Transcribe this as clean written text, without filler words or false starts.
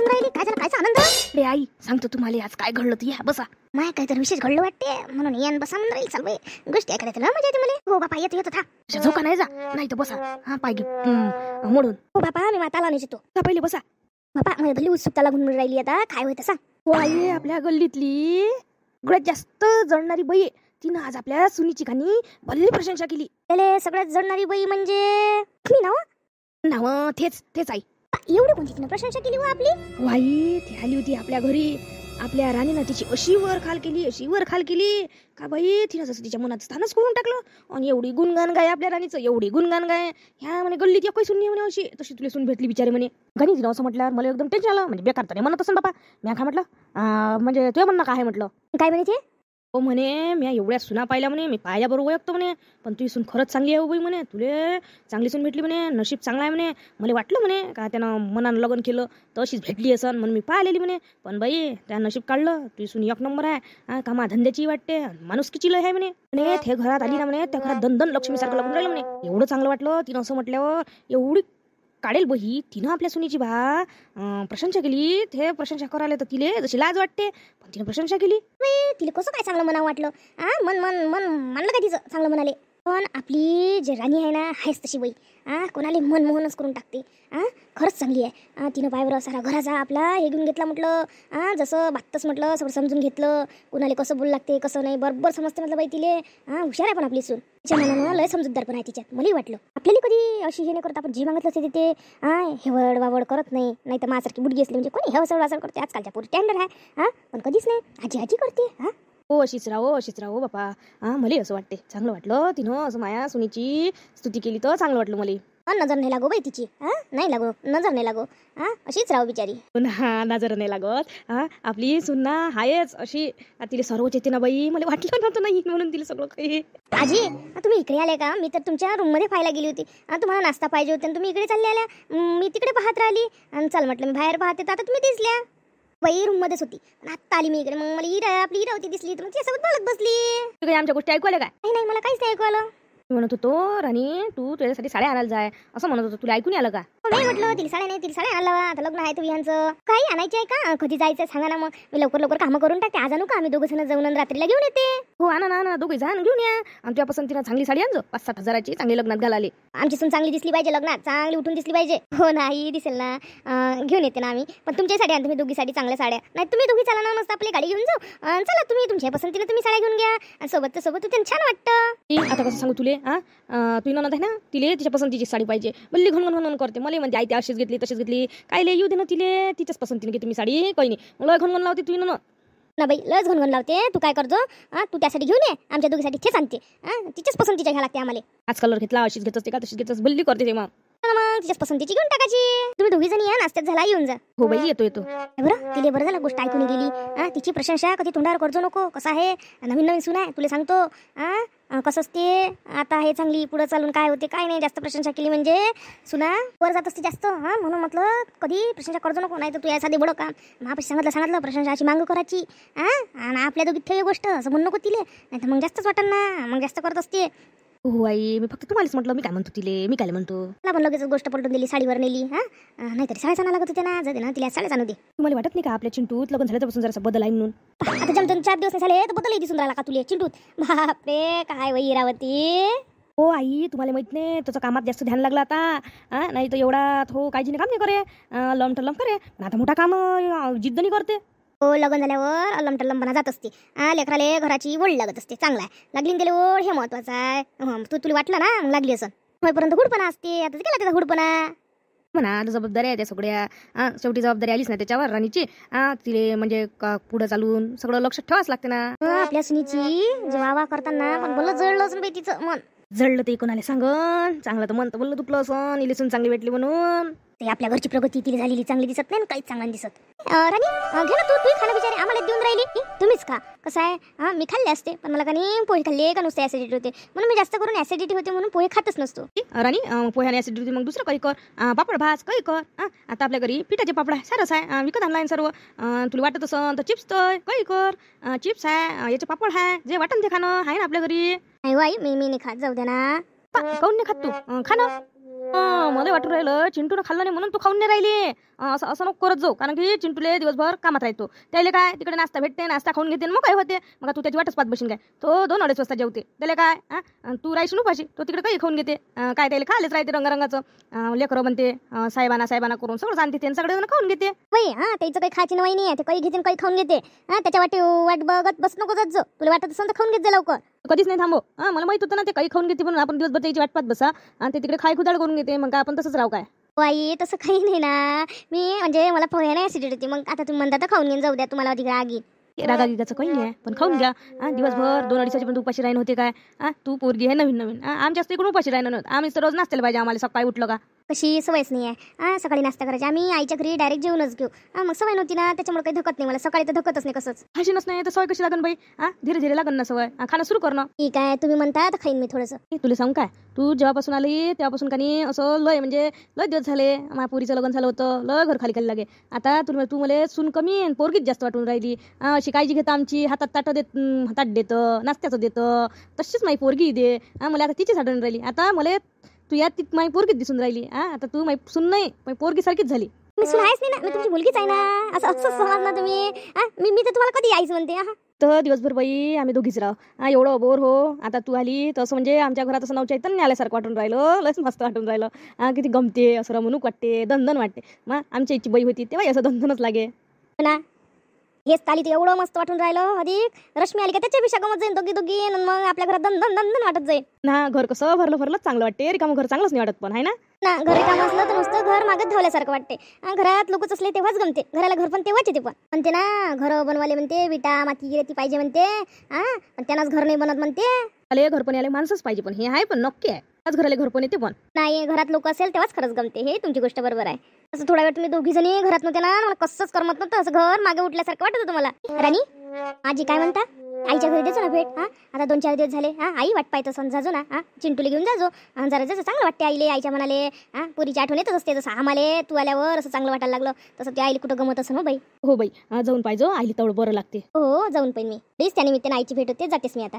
हसून राहिली? काय झालं? कायचा आनंद? रे आई सांगतो तुम्हाला आज काय घडलं, तू या बसा. माय काहीतरी विशेष घडलं वाटते म्हणून येन बसा म्हणून राहील. चाल बाई, गोष्टी ऐकायला तुला मजा येते मला. हो बापा, येतो येतो था. झोका नाही जा, नाही तर बसा. हा पाय घे मोडून. हो बापा, मी माताला नाही येतो. पहिले बसा. बापा मला भली उत्सुकता लागून राहिली आता, काय होतं सांग. हो आई, आपल्या गल्लीतली सगळ्यात जास्त जळणारी बाई तिनं आज आपल्या सुनीची खानी भल्ली प्रशंसा केली. त्याले सगळ्यात जळणारी बाई म्हणजे मी नाव तेच आई. एवढी कोणती तिनं प्रशंसा केली हो आपली? वाई ती आली होती आपल्या घरी. आपल्या राणीनं तिची अशी वर खाल केली का बाई, तिनं जसं तिच्या मनात स्थानच करून टाकलं. आणि एवढी गुणगान गाय आपल्या राणीचं, एवढी गुणगान गाय. ह्या म्हणे गल्लीत काही सुनली म्हणे अशी, तशी तुला सून भेटली बिचारी म्हणे. गणी तिनं असं म्हटल्यावर मला एकदम टेन्शन आलं. म्हणजे बेकार तर नाही म्हणत असं बापा. मी काय म्हटलं, म्हणजे तुझ्या म्हणणं काय म्हटलं. काय म्हणे ते? हो म्हणे, मी एवढ्या सुना पाहिल्या म्हणे, मी पाहिल्या बरोबर ऐकतो म्हणे, पण तुझी सून खरंच चांगली आहे बाई म्हणे, तुले चांगली सून भेटली म्हणे, नशीब चांगला आहे म्हणे. मला वाटलं म्हणे का त्यानं मनानं लग्न केलं तर अशीच भेटली असन म्हणून मी पाहिलेली म्हणे. पण बाई त्या नशीब काढलं, तुझी सून एक नंबर आहे. कामा धंद्याची वाटते, माणुसकीची लय आहे म्हणे. ते घरात आली ना म्हणे, त्या घरात दन लक्ष्मीसारखं लग्न राहिलं म्हणे. एवढं चांगलं वाटलं तिनं असं म्हटल्यावर. एवढी काढेल बही तिनं आपल्या सुनीची प्रशंसा केली. ते प्रशंसा करायला तर तिले जशी लाज वाटते, पण तिने प्रशंसा केली. तिला कसं काय चांगलं म्हणावं वाटलं? मन मन मन म्हणलं का तिचं चांगलं म्हणाले? पण आपली जे राणी आहे ना, आहेच तशी बाई. कोणाला मनमोहनच करून टाकते. खरंच चांगली आहे. तिनं पायवर सारा घराचा आपला हे घेऊन घेतला म्हटलं. जसं बातच म्हटलं सगळं समजून घेतलं. कोणाला कसं बोल लागते कसं नाही बरोबर समजते म्हटलं बाई तिले. हुशार आहे पण आपली सून. तिच्या मनानं लय समजूतदार पण आहे तिच्यात. मलाही वाटलं आपल्याला कधी अशी हे नाही करत. आपण जे मागितलं ते हेवड वावड करत नाही तर माझ्यासारखी बुडगी असली म्हणजे कोणी हेवसड वासड करते. आजकालच्या पुरी स्टँडर्ड आहे. पण कधीच नाही आजी करते. हो अशीच राहो बापा. मला असं वाटते चांगलं वाटलं तिनं असं माया सुनीची स्तुती केली तर चांगलं वाटलं मला. नजर नाही लागो बाई तिची. नाही लागो, नजर नाही लागो. अशीच राहू बिचारी. नजर नाही लागत. आपली सुन्ना हायच अशी. तिला सर्वच येते ना बाई. मला वाटलं नव्हतं नाही म्हणून तिला सगळं काही. आजी तुम्ही इकडे आले का? मी तर तुमच्या रूम मध्ये पाहायला गेली होती. तुम्हाला नाश्ता पाहिजे होते तुम्ही इकडे चालले आल्या. मी तिकडे पाहत राहिली आणि चल म्हटलं मी बाहेर पाहते तर आता तुम्ही दिसल्या. बाई रूम मध्येच होती. आत्ता आली मी इकडे. मग मला आपली इरा होती दिसली तर मग तिच्यासोबत बोलत बसली. तू काही आमच्या गोष्टी ऐकू आल्या काय? नाही मला काहीच नाही ऐकू आलं. म्हणत होतो राणी तू तुझ्यासाठी साड्या आणायला जाय असं म्हणत होतो. तुला ऐकून आलं का? नाही म्हटलं तिला साड्या नाही, तिला साड्या आणला. आता लग्न आहे तुम्ही यांचं काही आणायचे आहे का? कधी जायचं सांगा ना. मग मी लवकर कामं करून टाकते. आज आणू का? आम्ही दोघं जण जाऊन रात्रीला घेऊन येते. हो आणा दोघे जाण घेऊन या. आणि तुझ्या पसंतीनं चांगली साडी आणजो. 5-7 हजाराची चांगली लग्नात घालाली. आमची सून चांगली दिसली पाहिजे लग्नात, चांगली उठून दिसली पाहिजे. हो नाही दिसेल ना. घेऊन येते ना आम्ही. पण तुमच्या साड्या तुम्ही दोघी साठी चांगल्या साड्या नाही. तुम्ही दोघी चला ना मस्त आपली गाडी घेऊन जाऊ. चला तुम्ही तुमच्या पसंतीने तुम्ही साड्या घेऊन घ्या. आणि सोबत त्यांना छान वाटतं. आता कसं सांगू तुले. तू ननद आहे ना, तिले तिच्या पसंतीची साडी पाहिजे. बल्ली घन करते. मला म्हणते आई ती अशीच घेतली तशीच घेतली. काय लय येऊ दे ना तिले. तिच्याच पसंतीने घेते मी साडी. काही नाही मला घन लावते तू ना बाई. लस घन लावते. तू काय करतो? तू त्यासाठी घेऊन ये. आमच्या दोघीसाठी तेच आणते. तिच्याच पसंतीच्या घ्या लागते आम्हाला. आज कलर घेतला अशीच घेत असते का तशीच घेत बल्ली करते ते. मग तिच्याच पसंतीची घेऊन टाकायची. तुम्ही दोघी जणी या नाश्त्यात झाला येऊन जा. हो बाई येतो. बरं तिले बरं झालं गोष्ट ऐकून गेली. तिची प्रशंसा कधी तोंडावर करजो नको. कसं आहे नवीन सुन आहे तुला सांगतो. कसं असते आता हे चांगली पुढं चालून काय होते काय नाही. जास्त प्रशंसा केली म्हणजे सुना वर जात असते जास्त. म्हणून म्हटलं कधी प्रशंसा करजो नको. नाही तर तू या साधी बडं का महापाशी सांगितलं प्रशंसाची मागं करायची. आणि आपल्या दोघीत ठेव गोष्ट असं म्हणू नको तिले. नाही तर मग जास्तच वाटन ना. मग जास्त करत असते. हो आई मी फक्त तुम्हालाच म्हटलं. मी काय म्हणतो तिले. मी काय म्हणतो मला पण लगेच गोष्ट पलटून दिली. साडीवर नेली. नाहीतरी साड्या चांगला लागत होते ना. जाते ना तिला साड्या आणू दे. तुम्हाला वाटत नाही का आपल्या चिंटूत लग्न झालं तर जरासा बदल आहे म्हणून. आता जमजम 4 दिवस झाले तर बदल दिसून राहिला का तुले चिंटूत? बापरे काय वही इरावती. हो आई तुम्हाला माहित नाही त्याचं कामात जास्त ध्यान लागलं आता. नाही तर एवढा तो काळजीने काम नाही करे. लम टलम करे. पण आता मोठा काम जिद्द नाही करते. हो लग्न झाल्यावर अलम टल्लमपणा जात असते. लेकराले घराची ओढ लागत असते. चांगला आहे लागली त्याला ओढ हे महत्वाचं आहे. तुला वाटलं ना मग लागली असं होईपर्यंत हुडपणा असते. आता गेला त्याचा हुडपणा म्हणा जबाबदारी आहे त्या सगळ्या. शेवटी जबाबदारी आलीच ना त्याच्यावर राणीची. तिले म्हणजे पुढं चालून सगळं लक्ष ठेवाच लागते ना. आपल्या सुनीची जेव्हा करताना पण बोललं जळलंच बाई तिचं मन. जळलं ते कोणाला सांगन. चांगलं तर मन तर बोललं दुखलं असं. इलेसून चांगली भेटली म्हणून. ते आपल्या घरची प्रगती तिला झालेली चांगली दिसत नाही. काहीच चांगलं दिसत. राणी घे ना तू खाणं बिचारे आम्हाला देऊन राहिली. तुम्हीच का? कसं आहे मी खाल्ले असते पण मला का नाही पोहे खाल्ले का नुसते ऍसिडिटी होते म्हणून मी जास्त करून ऍसिडिटी होते म्हणून पोहे खातच नसतो. राणी पोह्याने ऍसिडिटी होती मग दुसरं काही कर. पापड भाज काही कर. आता आपल्या घरी पिठाचे पापड आहे सारच आहे. विकत आणलाय सर्व. तुला वाटत असं तर चिप्स तर काही कर. चिप्स आहे याचे पापड आहे. जे वाटन ते खाणं आहे ना आपल्या घरी. नाही बाई मी नाही खात. जाऊ दे ना. काऊन नाही खात तू? खाणं मला वाटून राहिलं चिंटून खाल्लं नाही म्हणून तू खाऊन नाही राहिली. असं असं नको करत जाऊ, कारण की चिंटूले दिवसभर कामात राहतो. त्याला काय तिकडे नाश्ता भेटते, नाश्ता खाऊन घेते, मग काय होते, मग तू त्याची वाटच पाहत बसून काय. तो 2-2:30 वाजता जेवते. त्याला काय तू राहायची उपाशी, तो तिकडे काही खाऊन घेते. काय त्याला खायलाच राहते रंगारंगाचं. लेकरं म्हणते साहेबांना करून सगळं आणते ते, सगळे जण खाऊन घेते. बाई त्याचं काही खायची नवाई नाही आहे. ते काही घेते काही खाऊन घेते. त्याच्या वाट बघत बस नको जात जो. तुला वाटत असेल तर खाऊन घेत जा लवकर. कधीच नाही थांबव. मला माहित होतं ना ते काही खाऊन घेते, पण आपण दिवसभर त्याची वाट पाहत बसा आणि ते तिकडे खाय खुदाड करून घेते. मग काय आपण तसंच राहू काय. बाई तसं काही नाही ना. मी म्हणजे मला पोहे नाही ऍसिडिटी होती. मग आता तुम्ही म्हणता तर खाऊन घेऊन जाऊ द्या, तुम्हाला अधिक रागी. रागाचं काही नाही, पण खाऊन घ्या. दिवसभर 2-2:30 पण उपाशी राहीन होते काय. तू पोरगी आहे नवीन आमच्या इकडून उपाशी राहीन नव्हतं. आम्ही तर रोज नाश्त्याला पाहिजे आम्हाला सकाळी उठलं का. कशी सवयच नाही आहे. सकाळी नाश्ता करायची आम्ही आईच्या घरी डायरेक्ट जेवणच घेऊ. मग सवय नव्हती ना, त्याच्यामुळे काही धकत नाही मला. सकाळी तर धकतच नाही कसंच. खाशीनच नाही तर सवय कशी लागन बाई. धीरे धीरे लागन ना सवय. खाणं सुरू करणं. ठीक आहे, तुम्ही म्हणता तर खाईन मी थोडंसं. तुला सांगू काय, तू जेव्हापासून आली तेव्हापासून का नाही असं लय दिवस झाले. माझ्या पोरीचं लग्न झालं होतं, लय घर खाली लागे. आता तू मला सून कमी आणि पोरगीच जास्त वाटून राहिली. अशी काळजी घेतं आमची. हातात देतं, नाश्त्याचं देतं. तशीच माझी पोरगी दे. मला आता तिचीच आठवण राहिली. आता मला तू यात ती माझी पोरगीच दिसून राहिली. आता तू माझी सून नाही, माझी पोरगी सारखीच झाली. मी सून आहेच नाही ना, मी तुमची मुलगीच आहे ना. असं समज ना तुम्ही. मी तर तुम्हाला कधी आईच म्हणते. तर दिवसभर बाई आम्ही दोघीच राह. एवढं बोर हो. आता तू आली तसं म्हणजे आमच्या घरात असं नवचैतन्य आल्यासारखं वाटून राहिलं. लयच मस्त वाटून राहिलं. किती गमते, असं रमणूक वाटते, दणदण वाटते. मग आमच्या इच्छी बाई होती तेव्हा असं दणदणच लागे ना. हेच ताली तर एवढं मस्त वाटून राहिलं. अधिक रश्मी आली का त्याच्यापेक्षा गमत जाईल दोघी आणि मग आपल्या घरात दन वाटत जाईल ना. घर कसं भरलंच चांगलं वाटते. रिकामं घर चांगलंच नाही वाटत पण आहे ना. घरी काम असलं तर नुसतं घर मागत धावल्यासारखं वाटते. घरात लोकच असले तेव्हाच गमते. घराला घर पण तेव्हाच येते. पण म्हणते ना घर बनवाले म्हणते, विटा माती रेती पाहिजे म्हणते. पण त्यांनाच घर नाही बनत म्हणते. आले घर पण आले माणसंच पाहिजे. पण हे आहे पण नक्की आहे. आज घराला घर पण येते पण नाही. घरात लोक असेल तेव्हाच खरंच गमते. हे तुमची गोष्ट बरोबर आहे. असं थोडा वेळ तुम्ही दोघी जणी घरात नव्हते ना, मला कसंच करमत नव्हतं. असं घर मागे उठल्यासारखं वाटत होतं मला. राणी आजी काय म्हणता, आईच्या घरी द्यायचो ना भेट. 2-4 दिवस झाले. आई वाट पाहतो समजाजो ना. चिंटूला घेऊन जाजो. जरा जसं चांगलं वाटते आईले. आईच्या मनाले पुरीची आठवण येतच असते. जसं आम्हाला तू आल्यावर असं चांगलं वाटायला लागलं, तसं त्या आईला कुठं गमत असं ना बाई. हो बाई जाऊन पाहिजे. आईला तेवढं बरं लागते. हो जाऊन पण मी प्लीज त्यानिमित्ताने आईची भेट होते. जातेस मी आता.